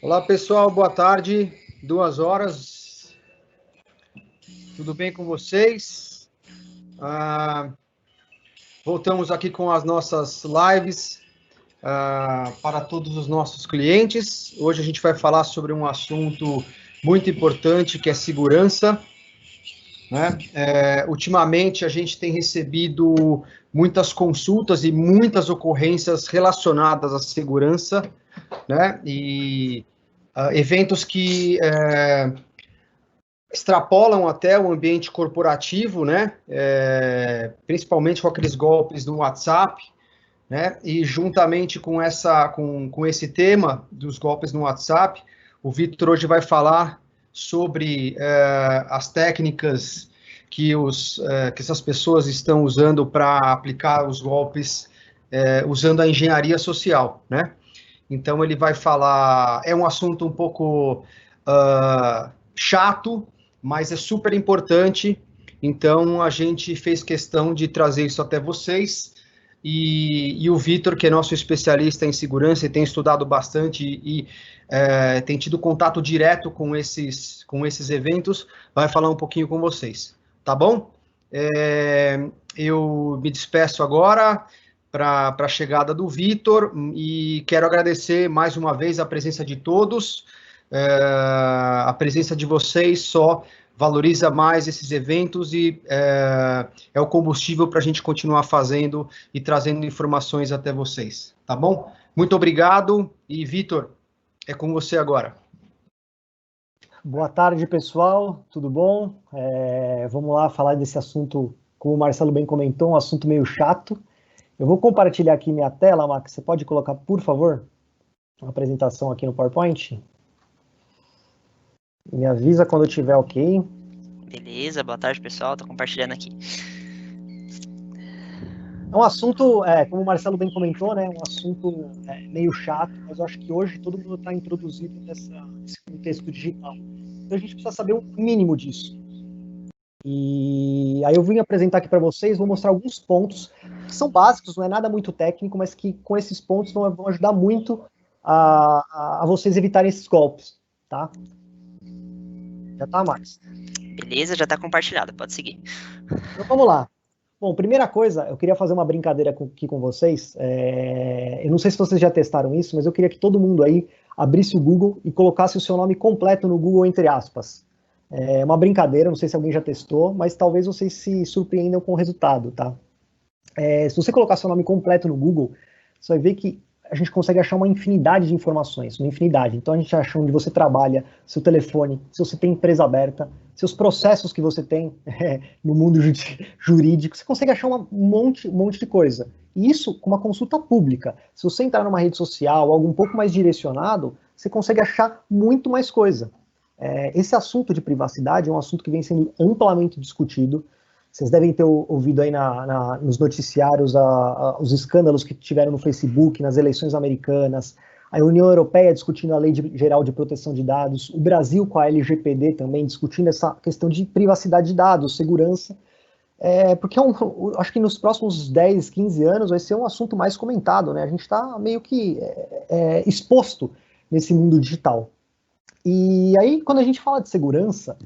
Olá, pessoal, boa tarde, 2 horas, tudo bem com vocês? Voltamos aqui com as nossas lives para todos os nossos clientes. Hoje a gente vai falar sobre um assunto muito importante, que é segurança, né? Ultimamente a gente tem recebido muitas consultas e muitas ocorrências relacionadas à segurança, né? E eventos que extrapolam até o ambiente corporativo, né? Principalmente com aqueles golpes no WhatsApp, né? E juntamente com esse tema dos golpes no WhatsApp, o Vitor hoje vai falar sobre as técnicas que essas pessoas estão usando para aplicar os golpes usando a engenharia social, né? Então ele vai falar, é um assunto um pouco chato, mas é super importante. Então a gente fez questão de trazer isso até vocês. E o Vitor, que é nosso especialista em segurança e tem estudado bastante e tem tido contato direto com esses eventos, vai falar um pouquinho com vocês, tá bom? Eu me despeço agora para a chegada do Vitor e quero agradecer mais uma vez a presença de todos. A presença de vocês só valoriza mais esses eventos e é o combustível para a gente continuar fazendo e trazendo informações até vocês, tá bom? Muito obrigado e, Vitor, é com você agora. Boa tarde, pessoal, tudo bom? Vamos lá falar desse assunto, como o Marcelo bem comentou, um assunto meio chato. Eu vou compartilhar aqui minha tela, Max, você pode colocar, por favor, uma apresentação aqui no PowerPoint? Me avisa quando eu tiver ok. Beleza, boa tarde, pessoal, tô compartilhando aqui. É um assunto, como o Marcelo bem comentou, né, um assunto meio chato, mas eu acho que hoje todo mundo está introduzido nesse contexto digital. Então a gente precisa saber o mínimo disso. E aí eu vim apresentar aqui para vocês, vou mostrar alguns pontos que são básicos, não é nada muito técnico, mas que com esses pontos vão ajudar muito a vocês evitarem esses golpes, tá? Já tá, Max? Beleza, já tá compartilhado, pode seguir. Então vamos lá. Bom, primeira coisa, eu queria fazer uma brincadeira aqui com vocês. Eu não sei se vocês já testaram isso, mas eu queria que todo mundo aí abrisse o Google e colocasse o seu nome completo no Google, entre aspas. É uma brincadeira, não sei se alguém já testou, mas talvez vocês se surpreendam com o resultado, tá? Se você colocar seu nome completo no Google, você vai ver que a gente consegue achar uma infinidade de informações, uma infinidade. Então a gente acha onde você trabalha, seu telefone, se você tem empresa aberta, seus processos que você tem no mundo jurídico, você consegue achar um monte de coisa. E isso com uma consulta pública. Se você entrar numa rede social, algo um pouco mais direcionado, você consegue achar muito mais coisa. Esse assunto de privacidade é um assunto que vem sendo amplamente discutido. Vocês devem ter ouvido aí nos noticiários os escândalos que tiveram no Facebook, nas eleições americanas, a União Europeia discutindo a Lei Geral de Proteção de Dados, o Brasil com a LGPD também discutindo essa questão de privacidade de dados, segurança, porque acho que nos próximos 10, 15 anos vai ser um assunto mais comentado, né? A gente está meio que exposto nesse mundo digital. E aí, quando a gente fala de segurança,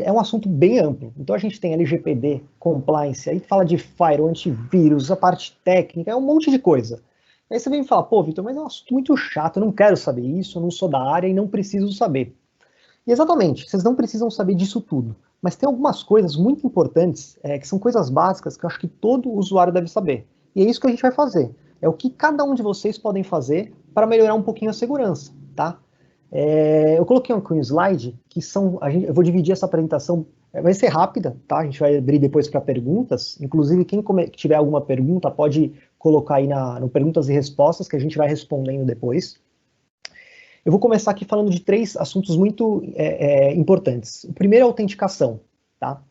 é um assunto bem amplo. Então a gente tem LGPD, compliance, aí fala de firewall, antivírus, a parte técnica, é um monte de coisa. Aí você vem me falar, pô, Vitor, mas é um assunto muito chato, eu não quero saber isso, eu não sou da área e não preciso saber. E exatamente, vocês não precisam saber disso tudo. Mas tem algumas coisas muito importantes, que são coisas básicas, que eu acho que todo usuário deve saber. E é isso que a gente vai fazer. É o que cada um de vocês podem fazer para melhorar um pouquinho a segurança, tá? Eu coloquei aqui um slide que eu vou dividir essa apresentação, vai ser rápida, tá? A gente vai abrir depois para perguntas. Inclusive, quem tiver alguma pergunta pode colocar aí no perguntas e respostas, que a gente vai respondendo depois. Eu vou começar aqui falando de 3 assuntos muito importantes. O primeiro é a autenticação, tá?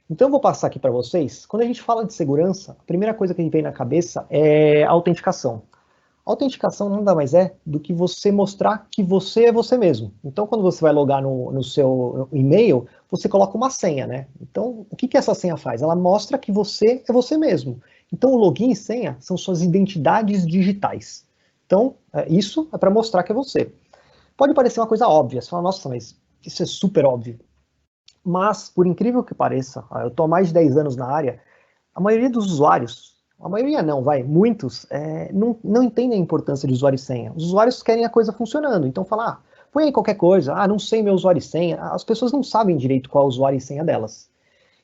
Então eu vou passar aqui para vocês. Quando a gente fala de segurança, a primeira coisa que a gente vem na cabeça é a autenticação. A autenticação nada mais é do que você mostrar que você é você mesmo. Então, quando você vai logar no seu e-mail, você coloca uma senha, né? Então, o que essa senha faz? Ela mostra que você é você mesmo. Então, o login e senha são suas identidades digitais. Então, isso é para mostrar que é você. Pode parecer uma coisa óbvia, você fala, nossa, mas isso é super óbvio. Mas, por incrível que pareça, eu estou há mais de 10 anos na área, a maioria dos usuários, a maioria não, muitos, não entendem a importância de usuário e senha. Os usuários querem a coisa funcionando, então fala, põe aí qualquer coisa, não sei meu usuário e senha. As pessoas não sabem direito qual é o usuário e senha delas.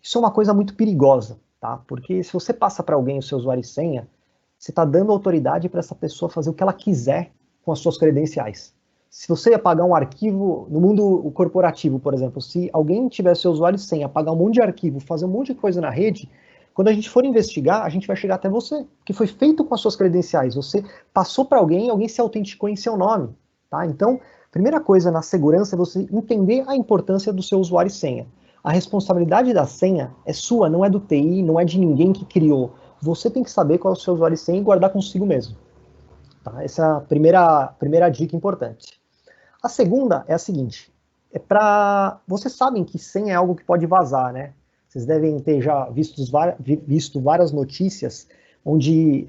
Isso é uma coisa muito perigosa, tá? Porque se você passa para alguém o seu usuário e senha, você está dando autoridade para essa pessoa fazer o que ela quiser com as suas credenciais. Se você apagar um arquivo, no mundo corporativo, por exemplo, se alguém tiver seu usuário e senha, apagar um monte de arquivo, fazer um monte de coisa na rede, quando a gente for investigar, a gente vai chegar até você, que foi feito com as suas credenciais. Você passou para alguém, alguém se autenticou em seu nome, tá? Então, primeira coisa na segurança é você entender a importância do seu usuário e senha. A responsabilidade da senha é sua, não é do TI, não é de ninguém que criou. Você tem que saber qual é o seu usuário e senha e guardar consigo mesmo. Tá? Essa é a primeira dica importante. A segunda é a seguinte, vocês sabem que senha é algo que pode vazar, né? Vocês devem ter já visto várias notícias onde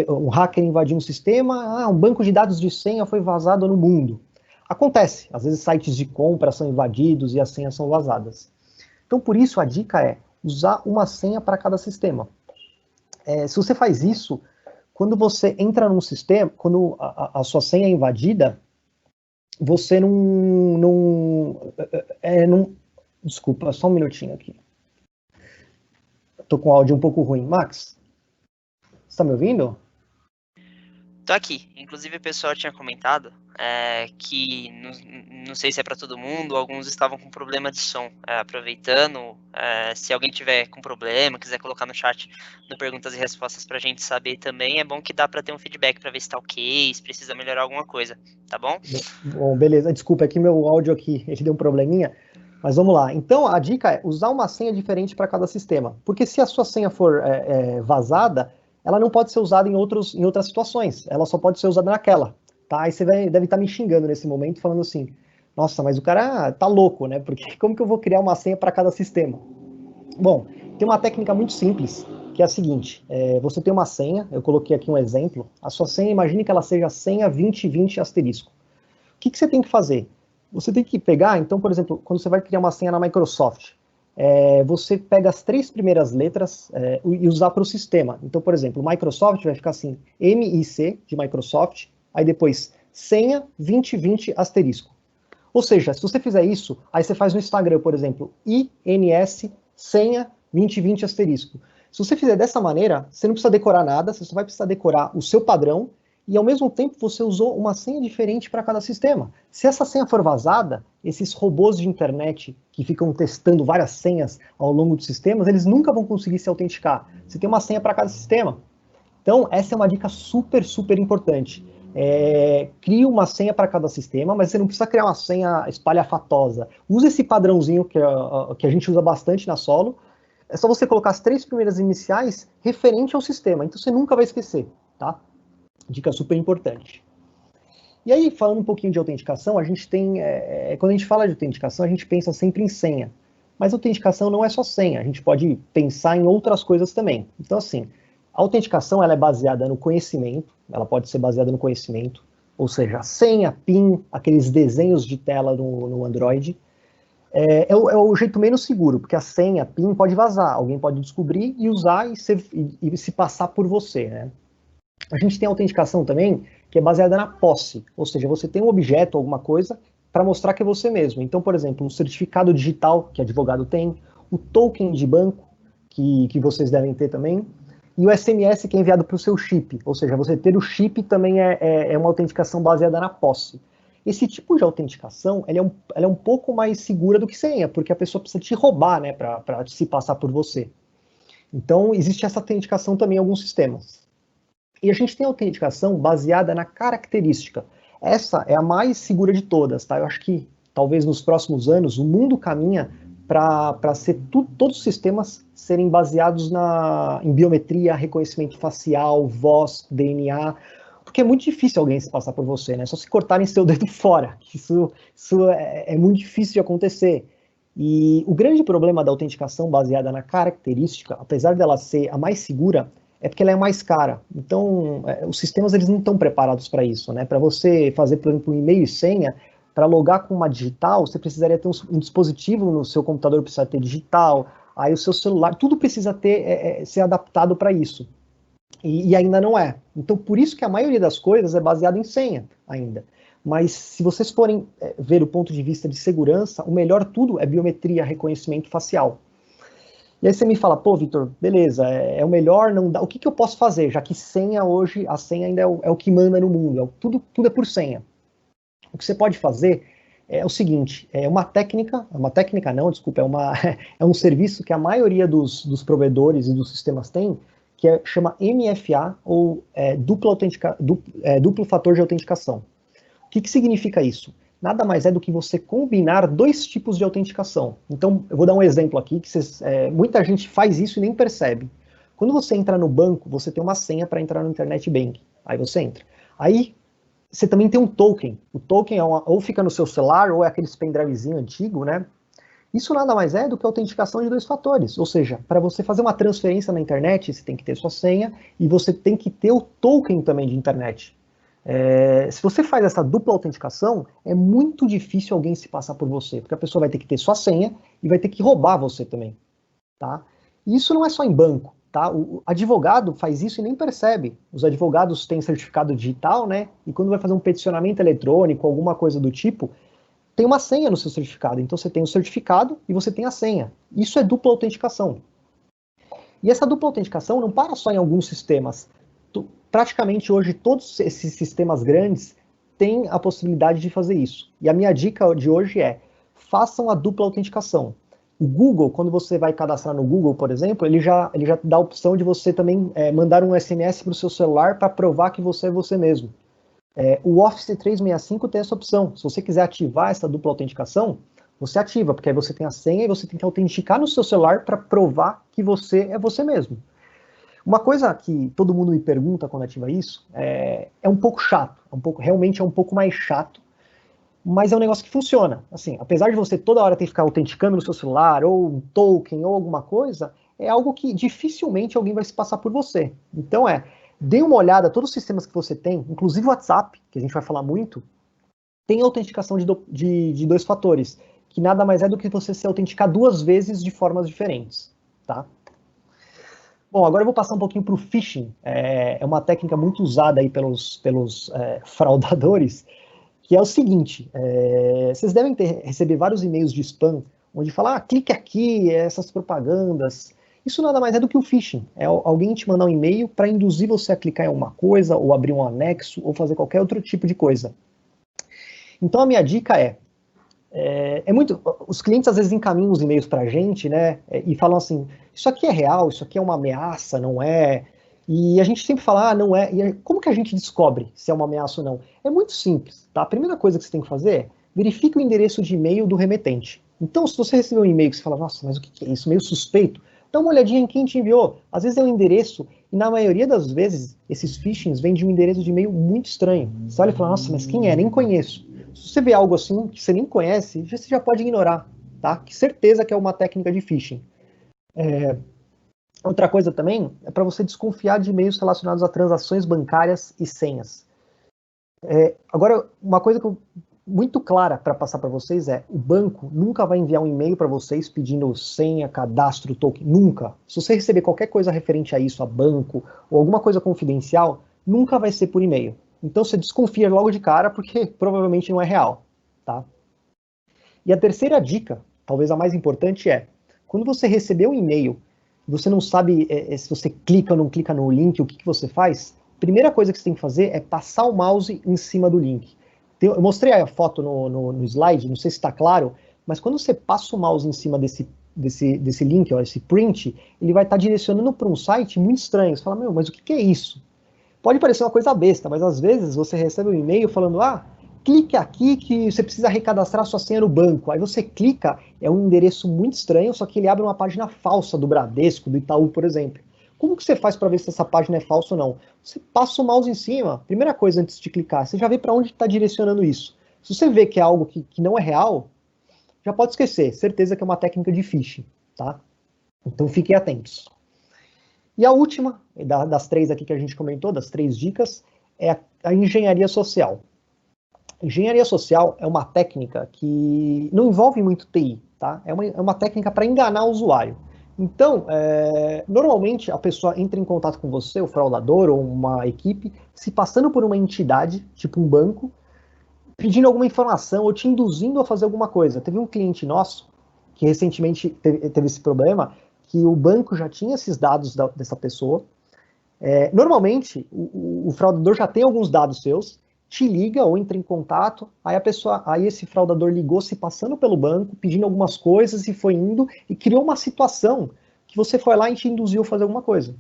um hacker invadiu um sistema, um banco de dados de senha foi vazado no mundo. Acontece, às vezes sites de compra são invadidos e as senhas são vazadas. Então, por isso, a dica é usar uma senha para cada sistema. Se você faz isso, quando você entra num sistema, quando a sua senha é invadida, você não... Desculpa, só um minutinho aqui. Estou com o áudio um pouco ruim. Max, você está me ouvindo? Tô aqui. Inclusive, o pessoal tinha comentado que, não sei se é para todo mundo, alguns estavam com problema de som. Aproveitando, se alguém tiver com problema, quiser colocar no chat, no perguntas e respostas para a gente saber também, é bom que dá para ter um feedback para ver se tá ok, se precisa melhorar alguma coisa, tá bom? Bom, beleza. Desculpa, aqui meu áudio aqui, ele deu um probleminha. Mas vamos lá. Então, a dica é usar uma senha diferente para cada sistema. Porque se a sua senha for vazada, ela não pode ser usada em outras situações. Ela só pode ser usada naquela. Tá? Aí você deve estar me xingando nesse momento, falando assim, nossa, mas o cara tá louco, né? Porque como que eu vou criar uma senha para cada sistema? Bom, tem uma técnica muito simples, que é a seguinte. Você tem uma senha, eu coloquei aqui um exemplo. A sua senha, imagine que ela seja senha 2020 asterisco. O que você tem que fazer? Você tem que pegar, então, por exemplo, quando você vai criar uma senha na Microsoft, você pega as 3 primeiras letras e usar para o sistema. Então, por exemplo, Microsoft vai ficar assim, MIC de Microsoft, aí depois senha 2020 asterisco. Ou seja, se você fizer isso, aí você faz no Instagram, por exemplo, INS senha 2020 asterisco. Se você fizer dessa maneira, você não precisa decorar nada, você só vai precisar decorar o seu padrão, e ao mesmo tempo você usou uma senha diferente para cada sistema. Se essa senha for vazada, esses robôs de internet que ficam testando várias senhas ao longo dos sistemas, eles nunca vão conseguir se autenticar. Você tem uma senha para cada sistema. Então, essa é uma dica super, super importante. Crie uma senha para cada sistema, mas você não precisa criar uma senha espalhafatosa. Use esse padrãozinho que a gente usa bastante na Solo. É só você colocar as 3 primeiras iniciais referente ao sistema. Então, você nunca vai esquecer, tá? Dica super importante. E aí, falando um pouquinho de autenticação, a gente tem... quando a gente fala de autenticação, a gente pensa sempre em senha. Mas autenticação não é só senha, a gente pode pensar em outras coisas também. Então, assim, a autenticação ela é baseada no conhecimento, ela pode ser baseada no conhecimento, ou seja, senha, PIN, aqueles desenhos de tela no Android. É o jeito menos seguro, porque a senha, PIN, pode vazar, alguém pode descobrir e usar e se passar por você, né? A gente tem a autenticação também, que é baseada na posse, ou seja, você tem um objeto, alguma coisa, para mostrar que é você mesmo. Então, por exemplo, um certificado digital, que advogado tem, o token de banco, que vocês devem ter também, e o SMS que é enviado para o seu chip, ou seja, você ter o chip também é uma autenticação baseada na posse. Esse tipo de autenticação, ela é um pouco mais segura do que senha, porque a pessoa precisa te roubar, né, para se passar por você. Então, existe essa autenticação também em alguns sistemas. E a gente tem a autenticação baseada na característica. Essa é a mais segura de todas, tá? Eu acho que, talvez nos próximos anos, o mundo caminha para ser todos os sistemas serem baseados em biometria, reconhecimento facial, voz, DNA, porque é muito difícil alguém se passar por você, né? Só se cortarem seu dedo fora. Isso é muito difícil de acontecer. E o grande problema da autenticação baseada na característica, apesar dela ser a mais segura, é porque ela é mais cara. Então, os sistemas eles não estão preparados para isso, né? Para você fazer, por exemplo, um e-mail e senha, Para logar com uma digital, você precisaria ter um dispositivo no seu computador, precisa ter digital, aí o seu celular, tudo precisa ter, ser adaptado para isso. E ainda não é. Então, por isso que a maioria das coisas é baseada em senha ainda. Mas se vocês forem ver o ponto de vista de segurança, o melhor tudo é biometria, reconhecimento facial. E aí você me fala, pô, Vitor, beleza, é o melhor, não dá. O que eu posso fazer? Já que senha hoje, a senha ainda é o que manda no mundo, tudo é por senha. O que você pode fazer é o seguinte, é uma técnica não, desculpa, é um serviço que a maioria dos provedores e dos sistemas tem, que chama MFA, ou duplo fator de autenticação. O que significa isso? Nada mais é do que você combinar dois tipos de autenticação. Então, eu vou dar um exemplo aqui, que muita gente faz isso e nem percebe. Quando você entra no banco, você tem uma senha para entrar no Internet Banking. Aí você entra. Aí, você também tem um token. O token ou fica no seu celular, ou é aquele pendrivezinho antigo, né? Isso nada mais é do que a autenticação de dois fatores. Ou seja, para você fazer uma transferência na internet, você tem que ter sua senha e você tem que ter o token também de internet. Se você faz essa dupla autenticação, é muito difícil alguém se passar por você, porque a pessoa vai ter que ter sua senha e vai ter que roubar você também. Tá? E isso não é só em banco. Tá? O advogado faz isso e nem percebe. Os advogados têm certificado digital, né? E quando vai fazer um peticionamento eletrônico, alguma coisa do tipo, tem uma senha no seu certificado. Então você tem o certificado e você tem a senha. Isso é dupla autenticação. E essa dupla autenticação não para só em alguns sistemas. Praticamente hoje todos esses sistemas grandes têm a possibilidade de fazer isso. E a minha dica de hoje é, façam a dupla autenticação. O Google, quando você vai cadastrar no Google, por exemplo, ele já dá a opção de você também mandar um SMS para o seu celular para provar que você é você mesmo. O Office 365 tem essa opção. Se você quiser ativar essa dupla autenticação, você ativa, porque aí você tem a senha e você tem que autenticar no seu celular para provar que você é você mesmo. Uma coisa que todo mundo me pergunta quando ativa isso, é um pouco chato, realmente é um pouco mais chato, mas é um negócio que funciona. Assim, apesar de você toda hora ter que ficar autenticando no seu celular, ou um token, ou alguma coisa, é algo que dificilmente alguém vai se passar por você. Então dê uma olhada, todos os sistemas que você tem, inclusive o WhatsApp, que a gente vai falar muito, tem autenticação de dois fatores, que nada mais é do que você se autenticar duas vezes de formas diferentes, tá? Bom, agora eu vou passar um pouquinho para o phishing. É uma técnica muito usada aí pelos fraudadores, que é o seguinte, vocês devem receber vários e-mails de spam, onde fala, clique aqui, essas propagandas. Isso nada mais é do que o phishing. É alguém te mandar um e-mail para induzir você a clicar em alguma coisa, ou abrir um anexo, ou fazer qualquer outro tipo de coisa. Então a minha dica os clientes às vezes encaminham os e-mails para a gente, né, e falam assim, isso aqui é real, isso aqui é uma ameaça, não é? E a gente sempre fala, não é. E como que a gente descobre se é uma ameaça ou não? É muito simples, tá? A primeira coisa que você tem que fazer é verifique o endereço de e-mail do remetente. Então, se você receber um e-mail que você fala, nossa, mas o que é isso? Meio suspeito. Dá uma olhadinha em quem te enviou. Às vezes é um endereço, e na maioria das vezes, esses phishings vêm de um endereço de e-mail muito estranho. Você olha e fala, nossa, mas quem é? Nem conheço. Se você vê algo assim que você nem conhece, você já pode ignorar, tá? Que certeza que é uma técnica de phishing. Outra coisa também é para você desconfiar de e-mails relacionados a transações bancárias e senhas. Agora, uma coisa muito clara para passar para vocês o banco nunca vai enviar um e-mail para vocês pedindo senha, cadastro, token, nunca. Se você receber qualquer coisa referente a isso, a banco, ou alguma coisa confidencial, nunca vai ser por e-mail. Então você desconfia logo de cara, porque provavelmente não é real, tá? E a terceira dica, talvez a mais importante quando você receber um e-mail, você não sabe se você clica ou não clica no link, o que você faz, a primeira coisa que você tem que fazer é passar o mouse em cima do link. Eu mostrei a foto no slide, não sei se está claro, mas quando você passa o mouse em cima desse link, esse print, ele vai estar direcionando para um site muito estranho. Você fala, mas o que é isso? Pode parecer uma coisa besta, mas às vezes você recebe um e-mail falando, clique aqui que você precisa recadastrar sua senha no banco. Aí você clica, é um endereço muito estranho, só que ele abre uma página falsa do Bradesco, do Itaú, por exemplo. Como que você faz para ver se essa página é falsa ou não? Você passa o mouse em cima, primeira coisa antes de clicar, você já vê para onde está direcionando isso. Se você vê que é algo que não é real, já pode esquecer, certeza que é uma técnica de phishing, tá? Então fiquem atentos. E a última, das três aqui que a gente comentou, das 3 dicas, é a engenharia social. Engenharia social é uma técnica que não envolve muito TI, tá? É uma técnica para enganar o usuário. Então, normalmente a pessoa entra em contato com você, o fraudador ou uma equipe, se passando por uma entidade, tipo um banco, pedindo alguma informação ou te induzindo a fazer alguma coisa. Teve um cliente nosso que recentemente teve esse problema, que o banco já tinha esses dados dessa pessoa. Normalmente, o fraudador já tem alguns dados seus, te liga ou entra em contato, aí esse fraudador ligou se passando pelo banco, pedindo algumas coisas e foi indo e criou uma situação que você foi lá e te induziu a fazer alguma coisa.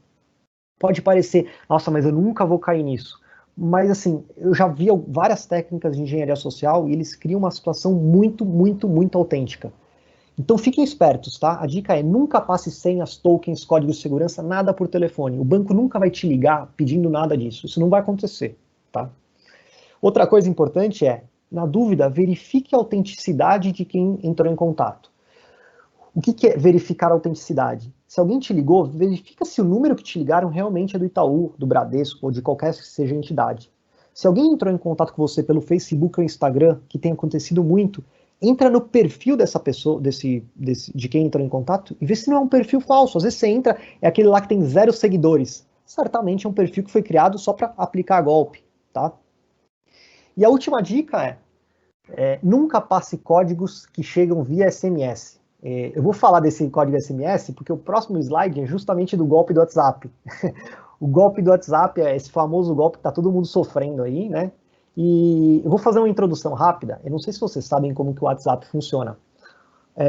Pode parecer, nossa, mas eu nunca vou cair nisso. Mas assim, eu já vi várias técnicas de engenharia social e eles criam uma situação muito, muito, muito autêntica. Então fiquem espertos, tá? A dica é nunca passe senhas, tokens, códigos de segurança, nada por telefone. O banco nunca vai te ligar pedindo nada disso. Isso não vai acontecer, tá? Outra coisa importante é, na dúvida, verifique a autenticidade de quem entrou em contato. O que é verificar a autenticidade? Se alguém te ligou, verifica se o número que te ligaram realmente é do Itaú, do Bradesco ou de qualquer que seja a entidade. Se alguém entrou em contato com você pelo Facebook ou Instagram, que tem acontecido muito, entra no perfil dessa pessoa, de quem entrou em contato, e vê se não é um perfil falso. Às vezes você entra, é aquele lá que tem 0 seguidores. Certamente é um perfil que foi criado só para aplicar golpe, tá? E a última dica nunca passe códigos que chegam via SMS. Eu vou falar desse código SMS porque o próximo slide é justamente do golpe do WhatsApp. O golpe do WhatsApp é esse famoso golpe que está todo mundo sofrendo aí, né? E eu vou fazer uma introdução rápida. Eu não sei se vocês sabem como que o WhatsApp funciona.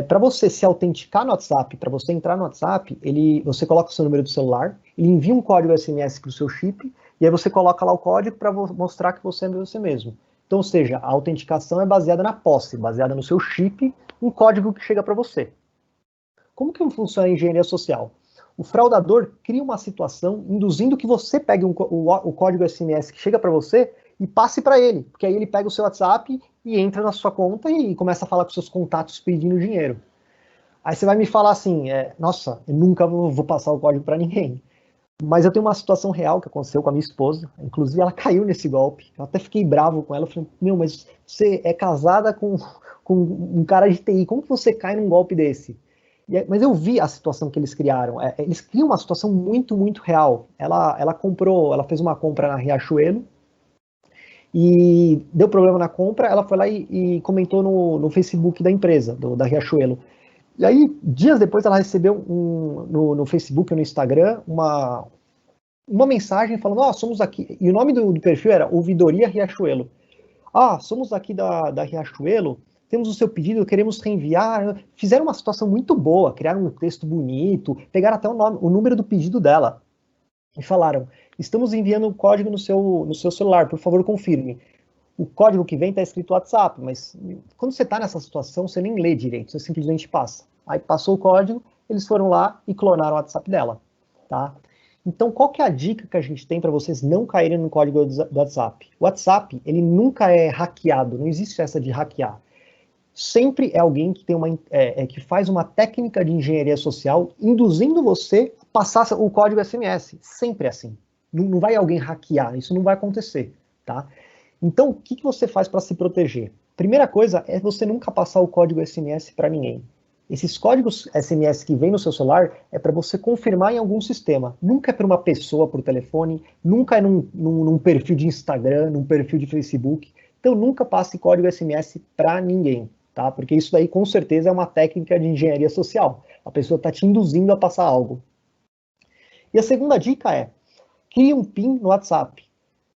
Para você se autenticar no WhatsApp, para você entrar no WhatsApp, você coloca o seu número do celular, ele envia um código SMS para o seu chip, e aí você coloca lá o código para mostrar que você é você mesmo. Então, ou seja, a autenticação é baseada na posse, baseada no seu chip, um código que chega para você. Como que funciona a engenharia social? O fraudador cria uma situação induzindo que você pegue o código SMS que chega para você e passe para ele, porque aí ele pega o seu WhatsApp e entra na sua conta e começa a falar com seus contatos pedindo dinheiro. Aí você vai me falar assim, nossa, eu nunca vou passar o código para ninguém. Mas eu tenho uma situação real que aconteceu com a minha esposa, inclusive ela caiu nesse golpe, eu até fiquei bravo com ela, eu falei, mas você é casada com um cara de TI, como que você cai num golpe desse? Mas eu vi a situação que eles criaram, eles criam uma situação muito, muito real. Ela fez uma compra na Riachuelo, e deu problema na compra, ela foi lá e comentou no Facebook da empresa, da Riachuelo. E aí, dias depois, ela recebeu no Facebook ou no Instagram uma mensagem falando, somos aqui, e o nome do perfil era Ouvidoria Riachuelo. Somos aqui da Riachuelo, temos o seu pedido, queremos reenviar. Fizeram uma situação muito boa, criaram um texto bonito, pegaram até o número do pedido dela e falaram, estamos enviando o código no seu celular, por favor, confirme. O código que vem está escrito WhatsApp, mas quando você está nessa situação, você nem lê direito, você simplesmente passa. Aí passou o código, eles foram lá e clonaram o WhatsApp dela, tá? Então, qual que é a dica que a gente tem para vocês não caírem no código do WhatsApp? O WhatsApp, ele nunca é hackeado, não existe essa de hackear. Sempre é alguém que que faz uma técnica de engenharia social induzindo você a passar o código SMS. Sempre é assim. Não vai alguém hackear, isso não vai acontecer, tá? Então, o que você faz para se proteger? Primeira coisa é você nunca passar o código SMS para ninguém. Esses códigos SMS que vêm no seu celular é para você confirmar em algum sistema. Nunca é para uma pessoa por telefone, nunca é num perfil de Instagram, num perfil de Facebook. Então, nunca passe código SMS para ninguém, tá? Porque isso daí, com certeza, é uma técnica de engenharia social. A pessoa está te induzindo a passar algo. E a segunda dica é, crie um PIN no WhatsApp.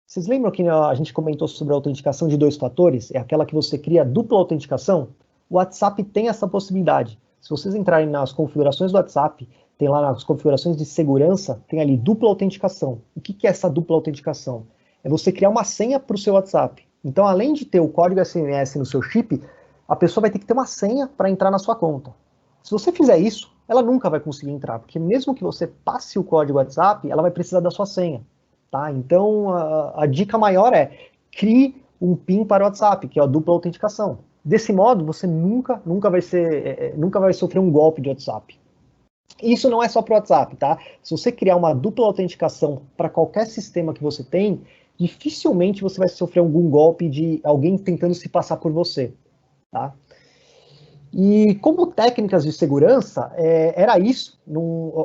Vocês lembram que a gente comentou sobre a autenticação de 2 fatores? É aquela que você cria dupla autenticação? O WhatsApp tem essa possibilidade. Se vocês entrarem nas configurações do WhatsApp, tem lá nas configurações de segurança, tem ali dupla autenticação. O que é essa dupla autenticação? É você criar uma senha para o seu WhatsApp. Então, além de ter o código SMS no seu chip, a pessoa vai ter que ter uma senha para entrar na sua conta. Se você fizer isso, ela nunca vai conseguir entrar, porque mesmo que você passe o código WhatsApp, ela vai precisar da sua senha. Tá? Então, a dica maior é crie um PIN para o WhatsApp, que é a dupla autenticação. Desse modo, você nunca vai sofrer um golpe de WhatsApp. Isso não é só para o WhatsApp, tá? Se você criar uma dupla autenticação para qualquer sistema que você tem, dificilmente você vai sofrer algum golpe de alguém tentando se passar por você, tá? E como técnicas de segurança, era isso.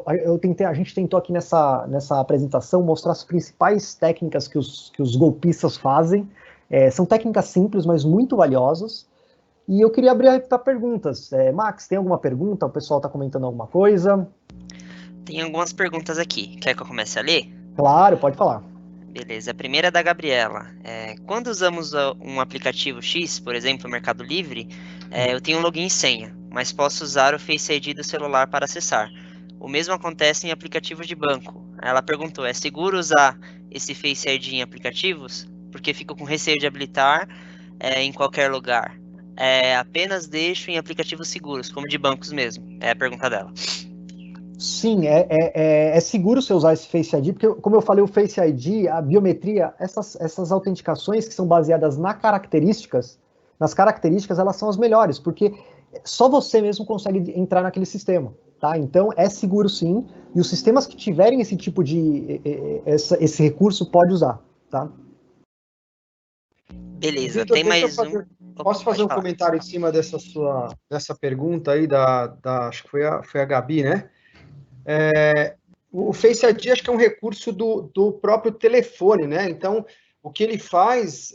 A gente tentou aqui nessa apresentação mostrar as principais técnicas que os golpistas fazem. São técnicas simples, mas muito valiosas. E eu queria abrir para perguntas. Max, tem alguma pergunta? O pessoal está comentando alguma coisa? Tem algumas perguntas aqui. Quer que eu comece a ler? Claro, pode falar. Beleza, a primeira é da Gabriela. Quando usamos um aplicativo X, por exemplo, o Mercado Livre, eu tenho um login e senha, mas posso usar o Face ID do celular para acessar. O mesmo acontece em aplicativos de banco. Ela perguntou, é seguro usar esse Face ID em aplicativos? Porque fico com receio de habilitar em qualquer lugar. Apenas deixo em aplicativos seguros, como de bancos mesmo. É a pergunta dela. Sim, é seguro você usar esse Face ID, porque, como eu falei, o Face ID, a biometria, essas autenticações que são baseadas nas características, elas são as melhores, porque só você mesmo consegue entrar naquele sistema, tá? Então, é seguro sim, e os sistemas que tiverem esse tipo esse recurso pode usar, tá? Beleza, Victor, tem mais um. Posso fazer um comentário em cima dessa pergunta aí acho que foi a Gabi, né? O Face ID acho que é um recurso do próprio telefone, né? Então, o que ele faz,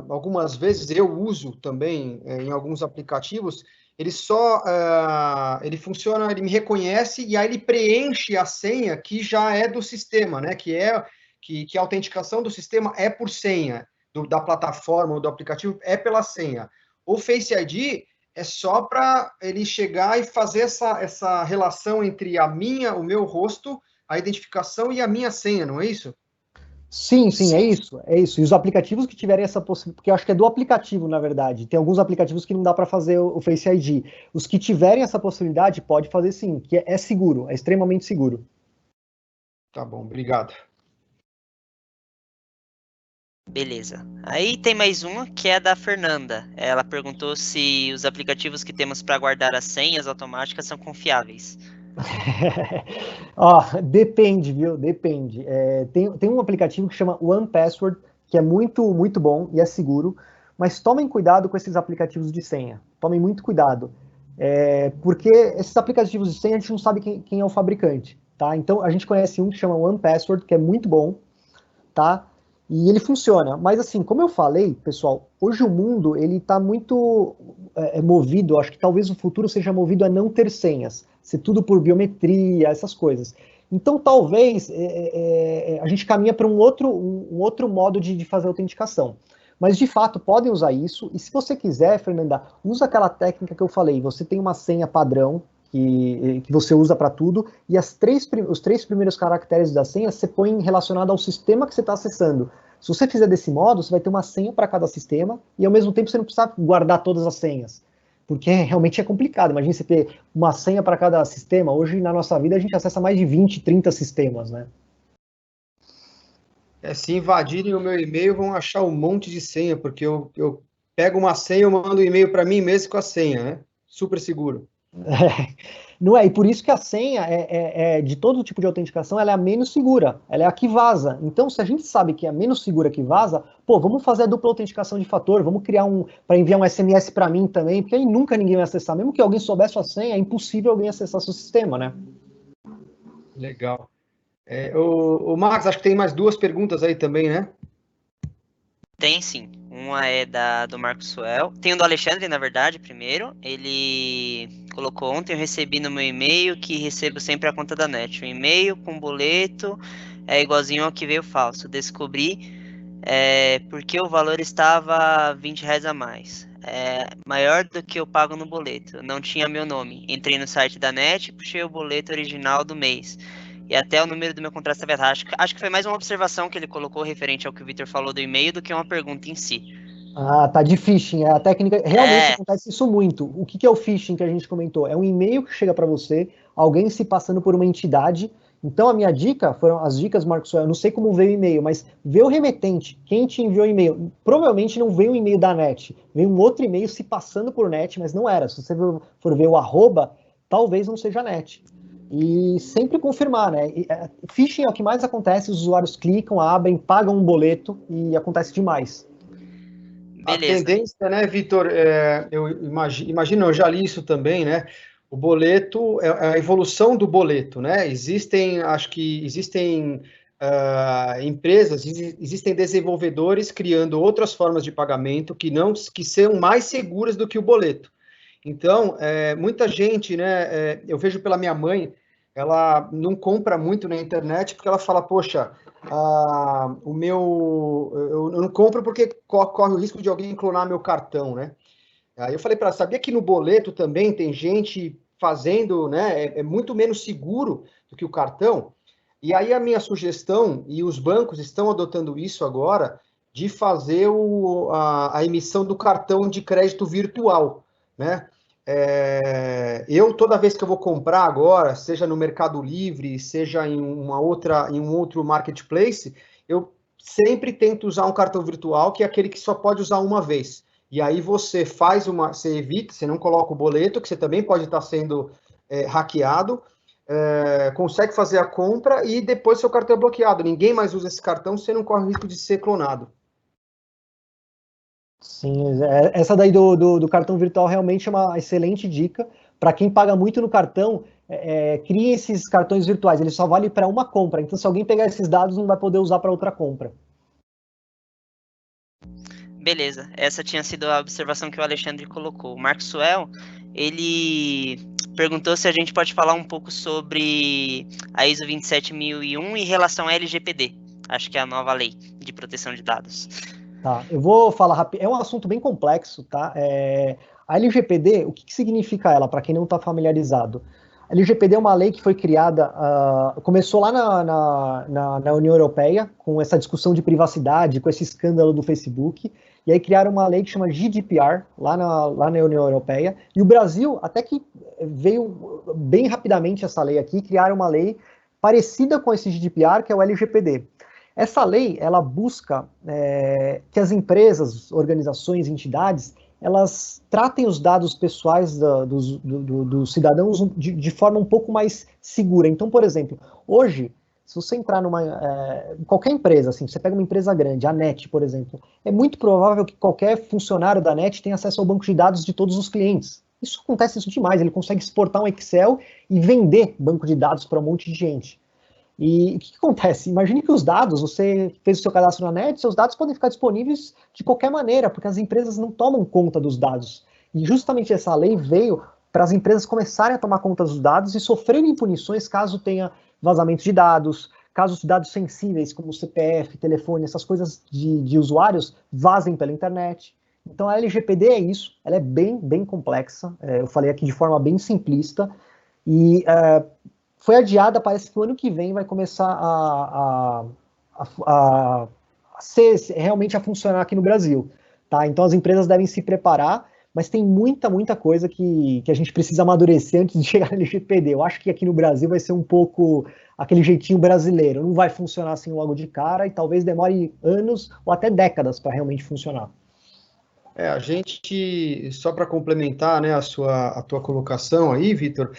algumas vezes eu uso também em alguns aplicativos, ele funciona, ele me reconhece e aí ele preenche a senha que já é do sistema, né? Que a autenticação do sistema é por senha, da plataforma ou do aplicativo é pela senha. O Face ID é só para ele chegar e fazer essa relação entre o meu rosto, a identificação e a minha senha, não é isso? Sim, é isso. E os aplicativos que tiverem essa possibilidade, porque eu acho que é do aplicativo, na verdade. Tem alguns aplicativos que não dá para fazer o Face ID. Os que tiverem essa possibilidade, pode fazer sim, que é seguro, é extremamente seguro. Tá bom, obrigado. Beleza. Aí tem mais uma que é da Fernanda. Ela perguntou se os aplicativos que temos para guardar as senhas automáticas são confiáveis. Depende, viu? Depende. Tem um aplicativo que chama OnePassword, que é muito, muito bom e é seguro, mas tomem cuidado com esses aplicativos de senha. Tomem muito cuidado. Porque esses aplicativos de senha a gente não sabe quem é o fabricante, tá? Então a gente conhece um que chama OnePassword, que é muito bom, tá? E ele funciona. Mas assim, como eu falei, pessoal, hoje o mundo ele está muito movido, acho que talvez o futuro seja movido a não ter senhas, ser tudo por biometria, essas coisas. Então talvez a gente caminha para um outro modo de fazer autenticação. Mas de fato podem usar isso, e se você quiser, Fernanda, usa aquela técnica que eu falei, você tem uma senha padrão, que você usa para tudo, e os três primeiros caracteres da senha você põe relacionado ao sistema que você está acessando. Se você fizer desse modo, você vai ter uma senha para cada sistema, e ao mesmo tempo você não precisa guardar todas as senhas, porque realmente é complicado. Imagina você ter uma senha para cada sistema. Hoje, na nossa vida, a gente acessa mais de 20, 30 sistemas, né? Se invadirem o meu e-mail, vão achar um monte de senha, porque eu pego uma senha, eu mando um e-mail para mim mesmo com a senha, né? Super seguro. Não é, e por isso que a senha de todo tipo de autenticação ela é a menos segura, ela é a que vaza. Então, se a gente sabe que é a menos segura que vaza, vamos fazer a dupla autenticação de fator, vamos criar para enviar um SMS para mim também, porque aí nunca ninguém vai acessar. Mesmo que alguém soubesse a senha, é impossível alguém acessar seu sistema, né? Legal. O Max, acho que tem mais duas perguntas aí também, né? Tem sim. Uma é do Marcos Suel. Tem o do Alexandre, na verdade, primeiro. Ele colocou ontem, eu recebi no meu e-mail que recebo sempre a conta da NET. Um e-mail com boleto é igualzinho ao que veio falso. Descobri porque o valor estava R$20 a mais. Maior do que eu pago no boleto. Não tinha meu nome. Entrei no site da NET e puxei o boleto original do mês. E até o número do meu contrato estava errado. Acho que foi mais uma observação que ele colocou referente ao que o Victor falou do e-mail do que uma pergunta em si. Tá de phishing. A técnica realmente acontece isso muito. O que é o phishing que a gente comentou? É um e-mail que chega para você, alguém se passando por uma entidade. Então a minha dica, foram as dicas, Marcos, eu não sei como veio o e-mail, mas vê o remetente, quem te enviou o e-mail. Provavelmente não veio o e-mail da NET, veio um outro e-mail se passando por NET, mas não era. Se você for ver o @, talvez não seja NET. e sempre confirmar, né? Phishing é o que mais acontece, os usuários clicam, abrem, pagam um boleto e acontece demais. Beleza. A tendência, né, Vitor, eu imagino, eu já li isso também, né? O boleto, é a evolução do boleto, né? Acho que existem empresas, existem desenvolvedores criando outras formas de pagamento que são mais seguras do que o boleto. Então, muita gente, né? Eu vejo pela minha mãe, ela não compra muito na internet porque ela fala, poxa, eu não compro porque corre o risco de alguém clonar meu cartão, né? Aí eu falei para ela, sabia que no boleto também tem gente fazendo, né? É muito menos seguro do que o cartão. E aí a minha sugestão, e os bancos estão adotando isso agora, de fazer a emissão do cartão de crédito virtual, né? Toda vez que eu vou comprar agora, seja no Mercado Livre, seja em um outro marketplace, eu sempre tento usar um cartão virtual, que é aquele que só pode usar uma vez. E aí você você evita, você não coloca o boleto, que você também pode estar sendo hackeado, consegue fazer a compra e depois seu cartão é bloqueado. Ninguém mais usa esse cartão, você não corre o risco de ser clonado. Sim, essa daí do cartão virtual realmente é uma excelente dica. Para quem paga muito no cartão, crie esses cartões virtuais, ele só vale para uma compra. Então, se alguém pegar esses dados, não vai poder usar para outra compra. Beleza, essa tinha sido a observação que o Alexandre colocou. O Maxwell, ele perguntou se a gente pode falar um pouco sobre a ISO 27001 em relação à LGPD. Acho que é a nova lei de proteção de dados. Tá, eu vou falar rápido. É um assunto bem complexo, tá? A LGPD, o que significa ela, para quem não está familiarizado? A LGPD é uma lei que foi criada, começou lá na União Europeia, com essa discussão de privacidade, com esse escândalo do Facebook, e aí criaram uma lei que chama GDPR, lá na União Europeia, e o Brasil, até que veio bem rapidamente essa lei aqui, criaram uma lei parecida com esse GDPR, que é o LGPD. Essa lei, ela busca que as empresas, organizações, entidades, elas tratem os dados pessoais dos cidadãos de forma um pouco mais segura. Então, por exemplo, hoje, se você entrar em qualquer empresa, assim, você pega uma empresa grande, a NET, por exemplo, é muito provável que qualquer funcionário da NET tenha acesso ao banco de dados de todos os clientes. Isso acontece demais, ele consegue exportar um Excel e vender banco de dados para um monte de gente. E o que acontece? Imagine que os dados, você fez o seu cadastro na NET, seus dados podem ficar disponíveis de qualquer maneira, porque as empresas não tomam conta dos dados. E justamente essa lei veio para as empresas começarem a tomar conta dos dados e sofrerem punições caso tenha vazamento de dados, caso os dados sensíveis, como CPF, telefone, essas coisas de usuários, vazem pela internet. Então a LGPD é isso, ela é bem complexa, eu falei aqui de forma bem simplista, e foi adiada, parece que o ano que vem vai começar realmente a funcionar aqui no Brasil. Tá? Então as empresas devem se preparar, mas tem muita coisa que a gente precisa amadurecer antes de chegar no LGPD. Eu acho que aqui no Brasil vai ser um pouco aquele jeitinho brasileiro, não vai funcionar assim logo de cara e talvez demore anos ou até décadas para realmente funcionar. A gente, só para complementar, né, a tua colocação aí, Vitor,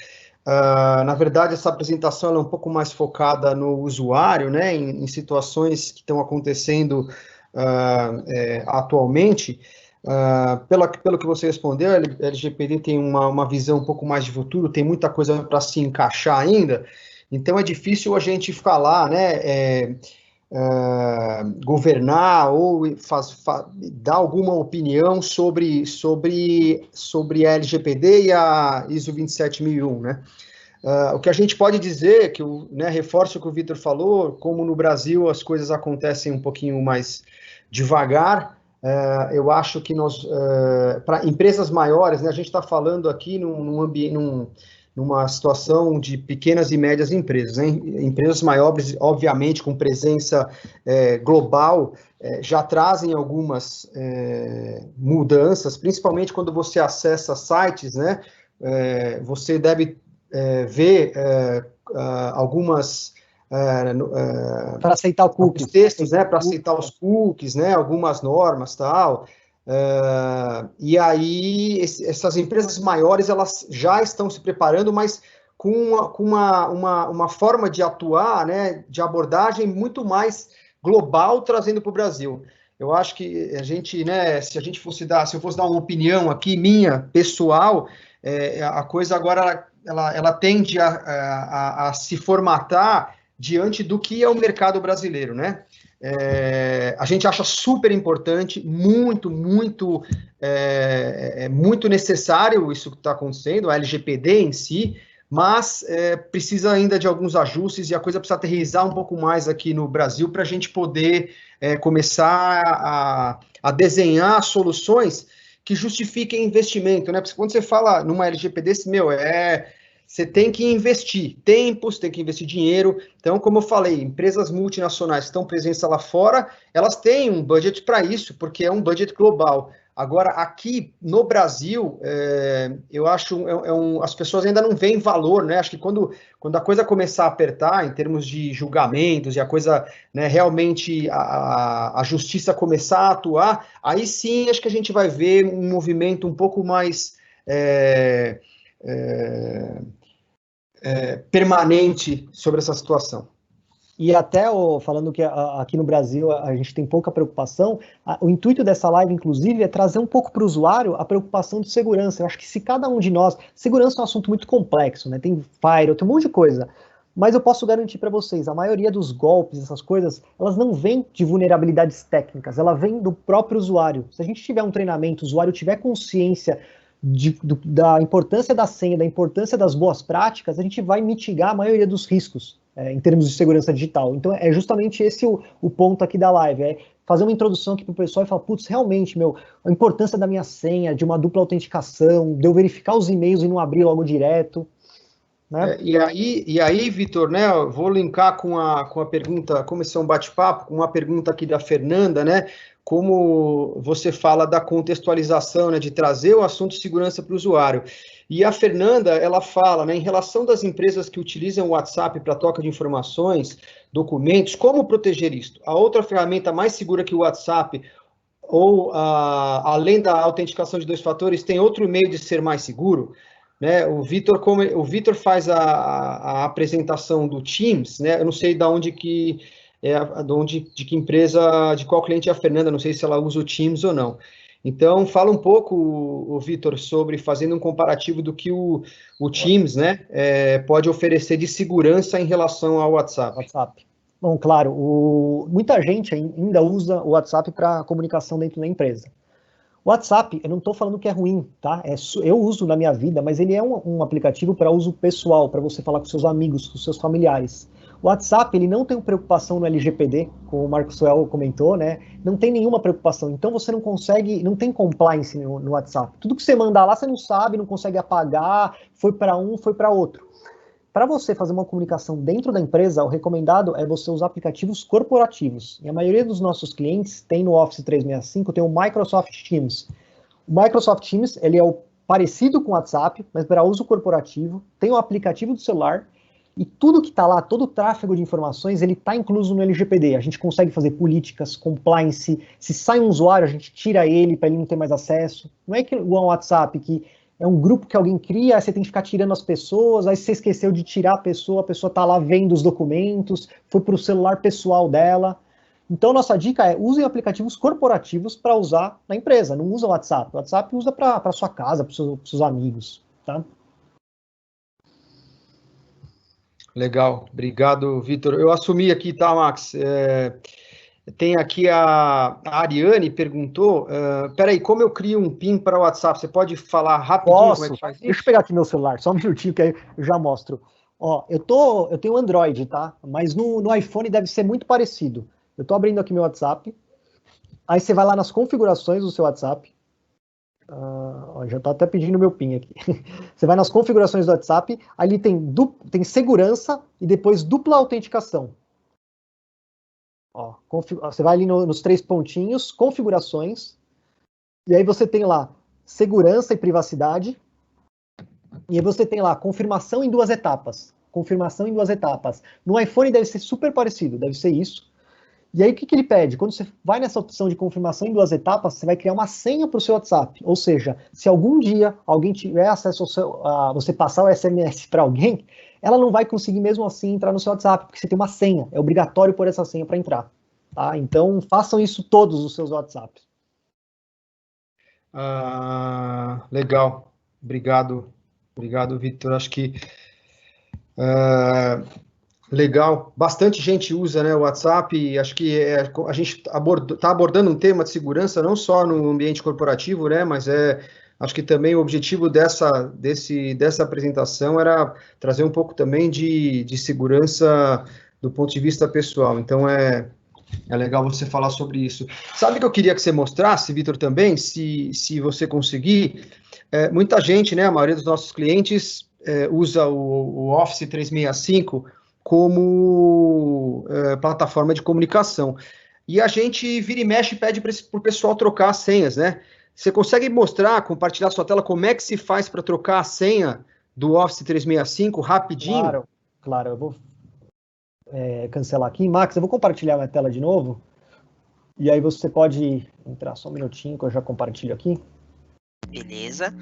na verdade, essa apresentação é um pouco mais focada no usuário, né, em situações que estão acontecendo atualmente. Pelo que você respondeu, a LGPD tem uma visão um pouco mais de futuro, tem muita coisa para se encaixar ainda, então é difícil a gente falar, né, governar ou dar alguma opinião sobre a LGPD e a ISO 27001, né? O que a gente pode dizer, que reforço o que o Vitor falou, como no Brasil as coisas acontecem um pouquinho mais devagar, eu acho que para empresas maiores, né, a gente está falando aqui numa situação de pequenas e médias empresas, né? Empresas maiores, obviamente, com presença global, já trazem algumas mudanças, principalmente quando você acessa sites, né? Você deve ver algumas para aceitar o cookies, textos, né? Para aceitar os cookies, né? Algumas normas, tal. E aí, essas empresas maiores, elas já estão se preparando, mas com uma forma de atuar, né, de abordagem muito mais global, trazendo para o Brasil. Eu acho que a gente, né, se eu fosse dar uma opinião aqui, minha, pessoal, a coisa agora, ela tende a se formatar diante do que é o mercado brasileiro, né? A gente acha super importante, muito necessário isso que está acontecendo, a LGPD em si, mas precisa ainda de alguns ajustes e a coisa precisa aterrissar um pouco mais aqui no Brasil para a gente poder começar a desenhar soluções que justifiquem investimento, né? Porque quando você fala numa LGPD, você tem que investir tempo, você tem que investir dinheiro. Então, como eu falei, empresas multinacionais que estão presentes lá fora, elas têm um budget para isso, porque é um budget global. Agora, aqui no Brasil, eu acho as pessoas ainda não veem valor, né? Acho que quando a coisa começar a apertar em termos de julgamentos e a coisa, né, realmente a justiça começar a atuar, aí sim acho que a gente vai ver um movimento um pouco mais permanente sobre essa situação. E até falando que aqui no Brasil a gente tem pouca preocupação, o intuito dessa live, inclusive, é trazer um pouco para o usuário a preocupação de segurança. Eu acho que se cada um de nós... Segurança é um assunto muito complexo, né? Tem firewall, tem um monte de coisa. Mas eu posso garantir para vocês, a maioria dos golpes, essas coisas, elas não vêm de vulnerabilidades técnicas, ela vem do próprio usuário. Se a gente tiver um treinamento, o usuário tiver consciência da importância da senha, da importância das boas práticas, a gente vai mitigar a maioria dos riscos em termos de segurança digital. Então, é justamente esse o ponto aqui da live, é fazer uma introdução aqui para o pessoal e falar, putz, realmente, a importância da minha senha, de uma dupla autenticação, de eu verificar os e-mails e não abrir logo direto. Né? E aí, Vitor, né, eu vou linkar com a pergunta, como esse é um bate-papo, com uma pergunta aqui da Fernanda, né, como você fala da contextualização, né, de trazer o assunto de segurança para o usuário. E a Fernanda, ela fala, né, em relação das empresas que utilizam o WhatsApp para troca de informações, documentos, como proteger isto? A outra ferramenta mais segura que o WhatsApp, ou além da autenticação de 2 fatores, tem outro meio de ser mais seguro? Né, o Vitor faz a apresentação do Teams, né? Eu não sei de que empresa, de qual cliente é a Fernanda, não sei se ela usa o Teams ou não. Então, fala um pouco, Vitor, sobre fazendo um comparativo do que o Teams, né, pode oferecer de segurança em relação ao WhatsApp. Bom, claro, muita gente ainda usa o WhatsApp para comunicação dentro da empresa. O WhatsApp, eu não estou falando que é ruim, tá? Eu uso na minha vida, mas ele é um aplicativo para uso pessoal, para você falar com seus amigos, com seus familiares. O WhatsApp, ele não tem preocupação no LGPD, como o Marcos Suel comentou, né? Não tem nenhuma preocupação. Então você não tem compliance no WhatsApp. Tudo que você mandar lá, você não sabe, não consegue apagar, foi para um, foi para outro. Para você fazer uma comunicação dentro da empresa, o recomendado é você usar aplicativos corporativos. E a maioria dos nossos clientes tem no Office 365, tem o Microsoft Teams. O Microsoft Teams, ele é parecido com o WhatsApp, mas para uso corporativo, tem o aplicativo do celular, e tudo que está lá, todo o tráfego de informações, ele está incluso no LGPD. A gente consegue fazer políticas, compliance, se sai um usuário, a gente tira ele para ele não ter mais acesso. Não é igual ao WhatsApp, que é um grupo que alguém cria, aí você tem que ficar tirando as pessoas, aí você esqueceu de tirar a pessoa está lá vendo os documentos, foi para o celular pessoal dela. Então, nossa dica é, usem aplicativos corporativos para usar na empresa, não usa o WhatsApp. O WhatsApp usa para sua casa, para os seus amigos, tá? Legal, obrigado, Vitor. Eu assumi aqui, tá, Max? Tem aqui a Ariane perguntou, peraí, como eu crio um PIN para o WhatsApp? Você pode falar rapidinho como é que faz isso? Deixa eu pegar aqui meu celular, só um minutinho que aí eu já mostro. Ó, eu tenho Android, tá? Mas no iPhone deve ser muito parecido. Eu tô abrindo aqui meu WhatsApp, aí você vai lá nas configurações do seu WhatsApp, já tá até pedindo meu PIN aqui. Você vai nas configurações do WhatsApp, ali tem segurança e depois dupla autenticação. Ó, você vai ali nos 3 pontinhos, configurações, e aí você tem lá segurança e privacidade, e aí você tem lá confirmação em 2 etapas. Confirmação em 2 etapas. No iPhone deve ser super parecido, deve ser isso. E aí, o que ele pede? Quando você vai nessa opção de confirmação em 2 etapas, você vai criar uma senha para o seu WhatsApp. Ou seja, se algum dia alguém tiver acesso ao seu, você passar o SMS para alguém, ela não vai conseguir mesmo assim entrar no seu WhatsApp, porque você tem uma senha. É obrigatório pôr essa senha para entrar. Tá? Então, façam isso todos os seus WhatsApps. Legal. Obrigado, Victor. Acho que legal. Bastante gente usa, né, o WhatsApp. Acho que a gente está abordando um tema de segurança não só no ambiente corporativo, né, mas acho que também o objetivo dessa apresentação era trazer um pouco também de segurança do ponto de vista pessoal. Então, é legal você falar sobre isso. Sabe o que eu queria que você mostrasse, Vitor, também, se você conseguir? Muita gente, né, a maioria dos nossos clientes usa o Office 365 como plataforma de comunicação. E a gente vira e mexe e pede para o pessoal trocar as senhas, né? Você consegue mostrar, compartilhar sua tela, como é que se faz para trocar a senha do Office 365 rapidinho? Claro, eu vou cancelar aqui. Max, eu vou compartilhar minha tela de novo. E aí você pode entrar só um minutinho que eu já compartilho aqui. Beleza.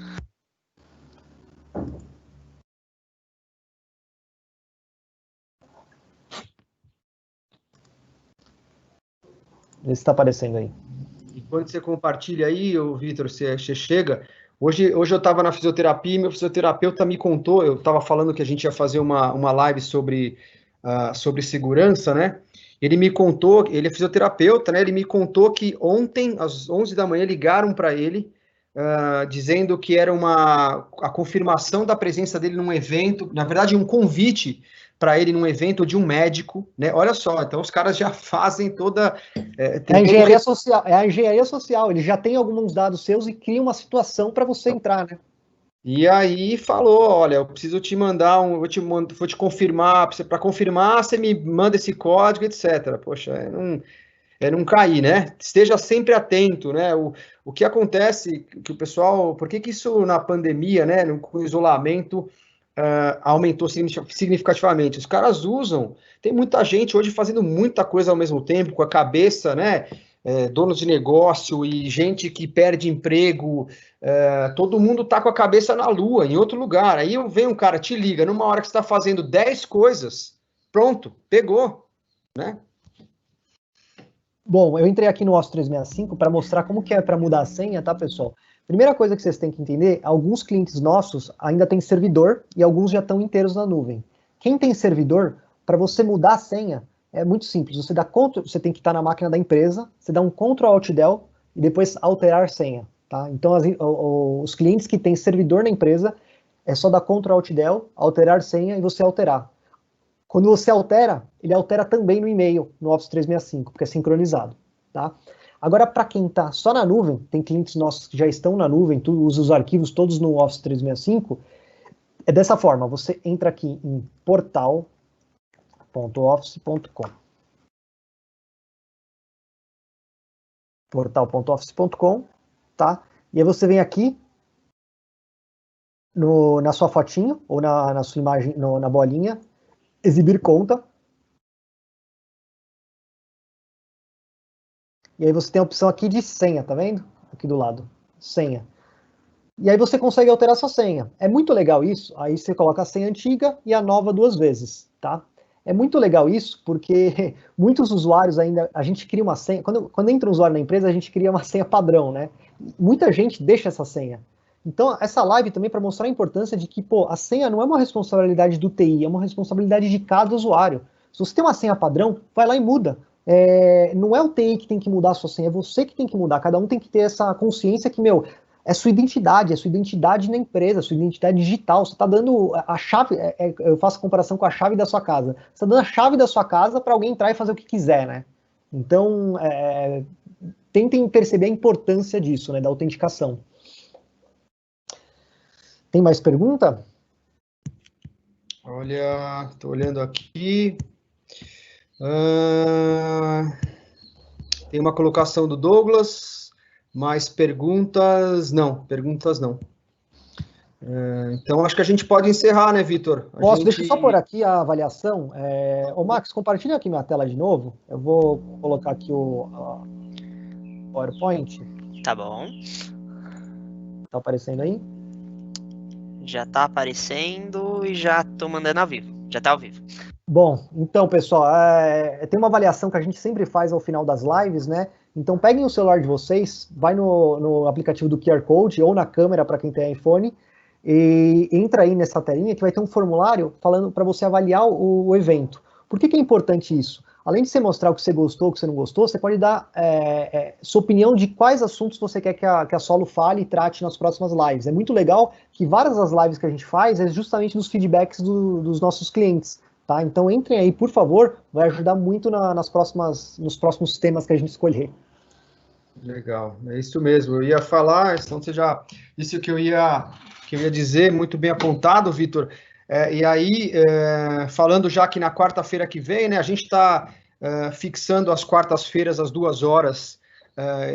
Vê se está aparecendo aí. E quando você compartilha aí, Vitor, você chega... Hoje eu estava na fisioterapia e meu fisioterapeuta me contou, eu estava falando que a gente ia fazer uma live sobre segurança, né? Ele me contou, ele é fisioterapeuta, né? Ele me contou que ontem, às 11 da manhã, ligaram para ele, dizendo que era a confirmação da presença dele num evento, na verdade, um convite para ele num evento de um médico, né? Olha só, então os caras já fazem toda... É a engenharia social, ele já tem alguns dados seus e cria uma situação para você entrar, né? E aí falou, olha, eu preciso te mandar vou te confirmar, para confirmar, você me manda esse código, etc. Poxa, não cair, né? Esteja sempre atento, né? O que acontece, que o pessoal, por que isso na pandemia, né, com o isolamento, aumentou significativamente? Os caras usam, tem muita gente hoje fazendo muita coisa ao mesmo tempo, com a cabeça, né? Donos de negócio e gente que perde emprego, todo mundo tá com a cabeça na lua, em outro lugar. Aí vem um cara, te liga, numa hora que você está fazendo 10 coisas, pronto, pegou, né? Bom, eu entrei aqui no Office 365 para mostrar como que é para mudar a senha, tá, pessoal? Primeira coisa que vocês têm que entender, alguns clientes nossos ainda têm servidor e alguns já estão inteiros na nuvem. Quem tem servidor, para você mudar a senha, é muito simples. Você tem que estar na máquina da empresa, você dá um Ctrl Alt Del e depois alterar senha, tá? Então, os clientes que têm servidor na empresa, é só dar Ctrl Alt Del, alterar senha e você alterar. Quando você altera, ele altera também no e-mail, no Office 365, porque é sincronizado, tá? Agora, para quem está só na nuvem, tem clientes nossos que já estão na nuvem, tu usa os arquivos todos no Office 365, é dessa forma, você entra aqui em portal.office.com. portal.office.com, tá? E aí você vem aqui na sua fotinho, ou na sua imagem, na bolinha, exibir conta. E aí você tem a opção aqui de senha, tá vendo? Aqui do lado, senha. E aí você consegue alterar sua senha. É muito legal isso, aí você coloca a senha antiga e a nova 2 vezes, tá? É muito legal isso, porque muitos usuários ainda, a gente cria uma senha, quando entra um usuário na empresa, a gente cria uma senha padrão, né? Muita gente deixa essa senha. Então, essa live também para mostrar a importância de que, pô, a senha não é uma responsabilidade do TI, é uma responsabilidade de cada usuário. Se você tem uma senha padrão, vai lá e muda. Não é o TI que tem que mudar a sua senha, é você que tem que mudar. Cada um tem que ter essa consciência que, é sua identidade na empresa, sua identidade digital. Você está dando a chave, eu faço a comparação com a chave da sua casa. Você está dando a chave da sua casa para alguém entrar e fazer o que quiser, né? Então, tentem perceber a importância disso, né, da autenticação. Tem mais pergunta? Olha, estou olhando aqui. Tem uma colocação do Douglas, mas perguntas não. Então, acho que a gente pode encerrar, né, Vitor? Posso? Deixa eu só pôr aqui a avaliação. Ô, Max, compartilha aqui minha tela de novo. Eu vou colocar aqui o PowerPoint. Tá bom. Tá aparecendo aí? Já tá aparecendo e já tô mandando ao vivo. Já tá ao vivo. Bom, então, pessoal, tem uma avaliação que a gente sempre faz ao final das lives, né? Então, peguem o celular de vocês, vai no aplicativo do QR Code ou na câmera para quem tem iPhone, e entra aí nessa telinha que vai ter um formulário falando para você avaliar o evento. Por que é importante isso? Além de você mostrar o que você gostou, o que você não gostou, você pode dar sua opinião de quais assuntos você quer que a Solo fale e trate nas próximas lives. É muito legal que várias das lives que a gente faz é justamente dos feedbacks dos nossos clientes. Tá? Então entrem aí, por favor, vai ajudar muito nos próximos temas que a gente escolher. Legal, é isso mesmo. Eu ia falar, então você já disse o que eu ia dizer, muito bem apontado, Vitor. E aí, falando já que na quarta-feira que vem, né, a gente está fixando as quartas-feiras às 2 horas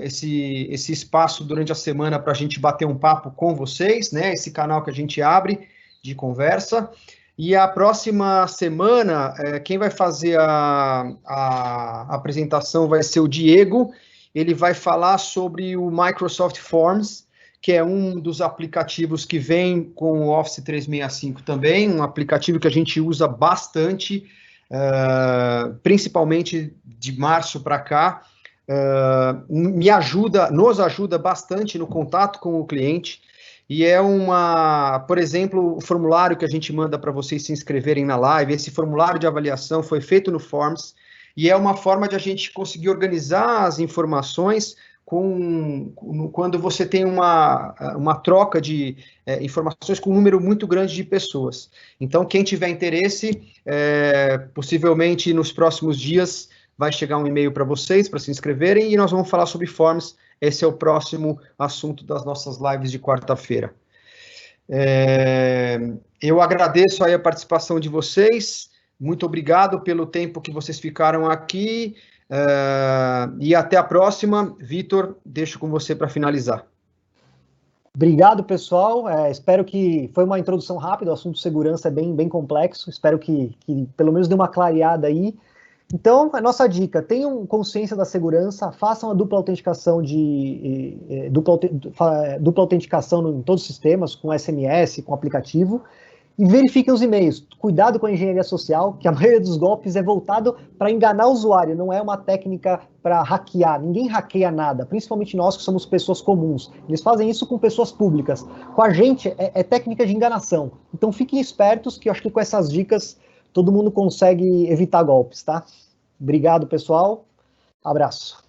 esse espaço durante a semana para a gente bater um papo com vocês, né? Esse canal que a gente abre de conversa. E a próxima semana, quem vai fazer a apresentação vai ser o Diego. Ele vai falar sobre o Microsoft Forms, que é um dos aplicativos que vem com o Office 365 também, um aplicativo que a gente usa bastante, principalmente de março para cá. Nos ajuda bastante no contato com o cliente. E por exemplo, o formulário que a gente manda para vocês se inscreverem na live, esse formulário de avaliação foi feito no Forms, e é uma forma de a gente conseguir organizar as informações quando você tem uma troca de informações com um número muito grande de pessoas. Então, quem tiver interesse, possivelmente nos próximos dias vai chegar um e-mail para vocês, para se inscreverem, e nós vamos falar sobre Forms. Esse é o próximo assunto das nossas lives de quarta-feira. Eu agradeço aí a participação de vocês, muito obrigado pelo tempo que vocês ficaram aqui, e até a próxima. Vitor, deixo com você para finalizar. Obrigado, pessoal. Espero que foi uma introdução rápida, o assunto de segurança é bem complexo, espero que pelo menos dê uma clareada aí. Então, a nossa dica, tenham consciência da segurança, façam a dupla autenticação dupla autenticação em todos os sistemas, com SMS, com aplicativo, e verifiquem os e-mails. Cuidado com a engenharia social, que a maioria dos golpes é voltado para enganar o usuário, não é uma técnica para hackear. Ninguém hackeia nada, principalmente nós que somos pessoas comuns. Eles fazem isso com pessoas públicas. Com a gente, é técnica de enganação. Então, fiquem espertos, que eu acho que com essas dicas todo mundo consegue evitar golpes, tá? Obrigado, pessoal. Abraço.